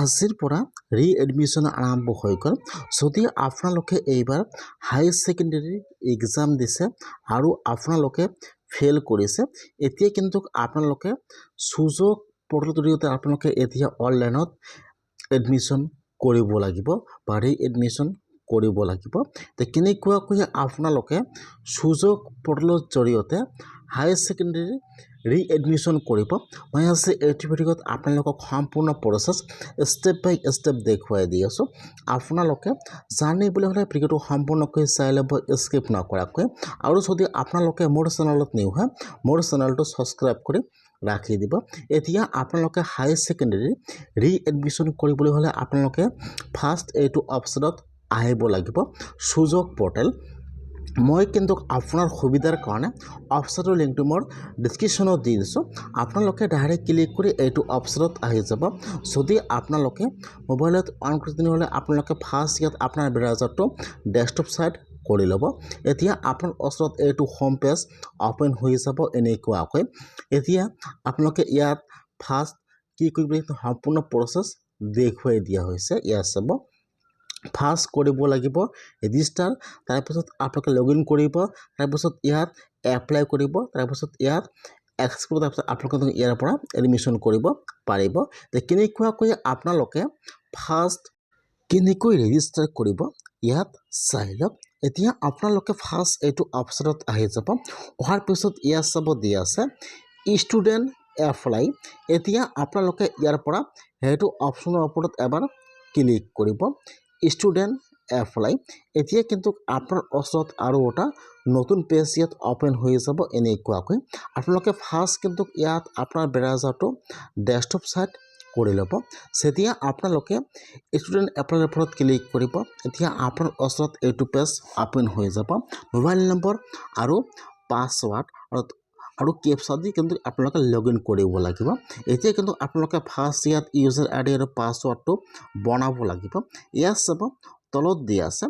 আজিৰ পৰা ৰিএডমিশ্যন আৰম্ভ হৈ গ'ল। যদি আপোনালোকে এইবাৰ হাই ছেকেণ্ডেৰী এক্সাম দিছে আৰু আপোনালোকে ফেইল কৰিছে, এতিয়া কিন্তু আপোনালোকে সুযোগ পৰ্টেলৰ জৰিয়তে আপোনালোকে এতিয়া অনলাইনত এডমিশ্যন কৰিব লাগিব বা ৰিএডমিশ্যন কৰিব লাগিব। কেনেকুৱাকৈ আপোনালোকে সুযোগ পৰ্টেলৰ জৰিয়তে হাই ছেকেণ্ডেৰী ৰিএডমিশ্যন কৰিব, মই আজি এইটো ভিডিঅ'ত আপোনালোকক সম্পূৰ্ণ প্ৰচেছ ষ্টেপ বাই ষ্টেপ দেখুৱাই দি আছোঁ। আপোনালোকে জানিবলৈ হ'লে ভিডিঅ'টো সম্পূৰ্ণকৈ চাই ল'ব, স্কিপ নকৰাকৈ। আৰু যদি আপোনালোকে মোৰ চেনেলত নিউ হয়, মোৰ চেনেলটো ছাবস্ক্ৰাইব কৰি ৰাখি দিব। এতিয়া আপোনালোকে হাই ছেকেণ্ডেৰী ৰিএডমিশ্যন কৰিবলৈ হ'লে আপোনালোকে ফাৰ্ষ্ট এইটো অপশ্যনত আহিব লাগিব, সুযোগ পৰ্টেল। মই কিন্তু আপোনাৰ সুবিধাৰ কাৰণে অপশ্যনৰ লিংকটো মোৰ ডিছক্ৰিপশ্যনত দি দিছোঁ। আপোনালোকে ডাইৰেক্ট ক্লিক কৰি এইটো অপশ্যনত আহি যাব। যদি আপোনালোকে মোবাইলত অন কৰি তেনেহ'লে আপোনালোকে ফাৰ্ষ্ট ইয়াত আপোনাৰ ব্ৰাউজাৰটো ডেস্কটপ ছাইড কৰি ল'ব। এতিয়া আপোনাৰ ওচৰত এইটো হোম পেজ অ'পেন হৈ যাব এনেকুৱাকৈ। এতিয়া আপোনালোকে ইয়াত ফাৰ্ষ্ট কি কৰিব লাগিব সম্পূৰ্ণ প্ৰচেছ দেখুৱাই দিয়া হৈছে। ইয়াত চাব, ফাৰ্ষ্ট কৰিব লাগিব ৰেজিষ্টাৰ, তাৰপিছত আপোনালোকে লগ ইন কৰিব, তাৰপিছত ইয়াত এপ্লাই কৰিব, তাৰপিছত ইয়াত এক্সেপ্ট কৰিব, তাৰপিছত আপোনালোকে ইয়াৰ পৰা এডমিশ্যন কৰিব পাৰিব। কেনেকুৱাকৈ আপোনালোকে ফাৰ্ষ্ট কেনেকৈ ৰেজিষ্টাৰ কৰিব ইয়াত চাই লওক। এতিয়া আপোনালোকে ফাৰ্ষ্ট এইটো অপশ্যনত আহি যাব। অহাৰ পিছত ইয়াত চাব দিয়া আছে ষ্টুডেণ্ট এপ্লাই। এতিয়া আপোনালোকে ইয়াৰ পৰা সেইটো অপশ্যনৰ ওপৰত এবাৰ ক্লিক কৰিব, ষ্টুডেণ্ট এপ্লাই। এতিয়া কিন্তু আপোনাৰ ওচৰত আৰু এটা নতুন পেজ ইয়াত অ'পেন হৈ যাব এনেকুৱাকৈ। আপোনালোকে ফাৰ্ষ্ট কিন্তু ইয়াত আপোনাৰ ব্ৰাউজাৰটো ডেস্কটপ ছাইড কৰি ল'ব। যেতিয়া আপোনালোকে ষ্টুডেণ্ট এপ্লাইৰ ওপৰত ক্লিক কৰিব, এতিয়া আপোনাৰ ওচৰত এইটো পেজ অ'পেন হৈ যাব। মোবাইল নম্বৰ আৰু পাছৱাৰ্ড আৰু কেপচা দি কিন্তু আপোনালোকে লগ ইন কৰিব লাগিব। এতিয়া কিন্তু আপোনালোকে ফাৰ্ষ্ট ইয়াত ইউজাৰ আই ডি আৰু পাছৱাৰ্ডটো বনাব লাগিব। ইয়াত চাব তলত দিয়া আছে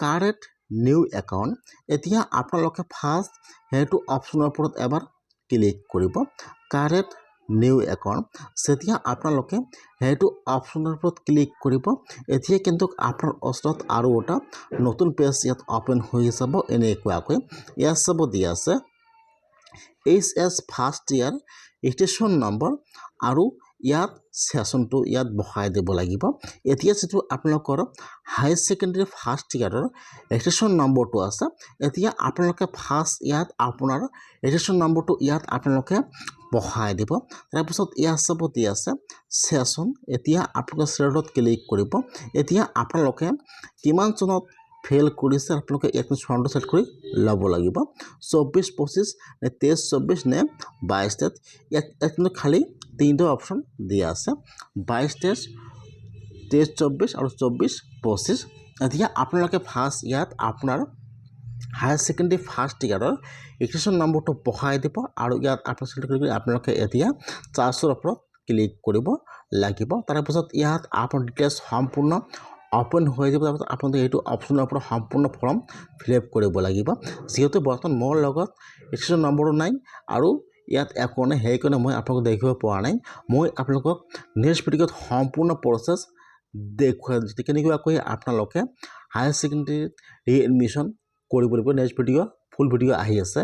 কাৰেক্ট নিউ একাউণ্ট। এতিয়া আপোনালোকে ফাৰ্ষ্ট সেইটো অপশ্যনৰ ওপৰত এবাৰ ক্লিক কৰিব, কাৰেক্ট নিউ একাউণ্ট। যেতিয়া আপোনালোকে সেইটো অপশ্যনৰ ওপৰত ক্লিক কৰিব, এতিয়া কিন্তু আপোনাৰ ওচৰত আৰু এটা নতুন পেজ ইয়াত অ'পেন হৈ যাব এনেকুৱাকৈ। ইয়াত চাব দিয়া আছে HS first year registration number আৰু ইয়াত ছেশ্যনটো ইয়াত বহাই দিব লাগিব। এতিয়া যিটো আপোনালোকৰ হাই ছেকেণ্ডেৰী ফাৰ্ষ্ট ইয়াৰৰ ৰেজিষ্ট্ৰেশ্যন নম্বৰটো আছে, এতিয়া আপোনালোকে ফাৰ্ষ্ট ইয়াত আপোনাৰ ৰেজিষ্ট্ৰেশ্যন নম্বৰটো ইয়াত আপোনালোকে বহাই দিব। তাৰপিছত ইয়াত চাব দিয়া আছে ছেশ্যন। এতিয়া আপোনালোকে ছেশ্যনত ক্লিক কৰিব। এতিয়া আপোনালোকে কিমান চনত ফেইল কৰিছে আপোনালোকে ইয়াত চনটো ছেট কৰি ল'ব লাগিব, 24-25 নে 23-24 নে 22-23। ইয়াত কিন্তু খালী তিনিটা অপশ্যন দিয়া আছে, 22-23, 23-24 আৰু 24-25। এতিয়া আপোনালোকে ফাৰ্ষ্ট ইয়াত আপোনাৰ হায়াৰ ছেকেণ্ডেৰী ফাৰ্ষ্ট ইয়াৰৰ ৰেজিষ্ট্ৰেশ্যন নম্বৰটো বহাই দিব আৰু ইয়াত আপোনালোকে এতিয়া চাৰ্চৰ ওপৰত ক্লিক কৰিব লাগিব। তাৰপিছত ইয়াত আপোনাৰ ডিটেইলছ সম্পূৰ্ণ অ'পেন হৈ যাব। তাৰপিছত আপোনালোকে এইটো অপশ্যনৰ ওপৰত সম্পূৰ্ণ ফৰ্ম ফিল আপ কৰিব লাগিব। যিহেতু বৰ্তমান মোৰ লগত ৰেজিষ্ট্ৰেশ্যন নম্বৰো নাই আৰু ইয়াত একো নাই, সেইকাৰণে মই আপোনালোকক দেখিব পৰা নাই। মই আপোনালোকক নেক্সট ভিডিঅ'ত সম্পূৰ্ণ প্ৰচেছ দেখুৱাই দিছোঁ কেনেকুৱাকৈ আপোনালোকে হায়াৰ ছেকেণ্ডেৰী ৰিএডমিশ্যন কৰিব লাগিব। নেক্সট ভিডিঅ' ফুল ভিডিঅ' আহি আছে।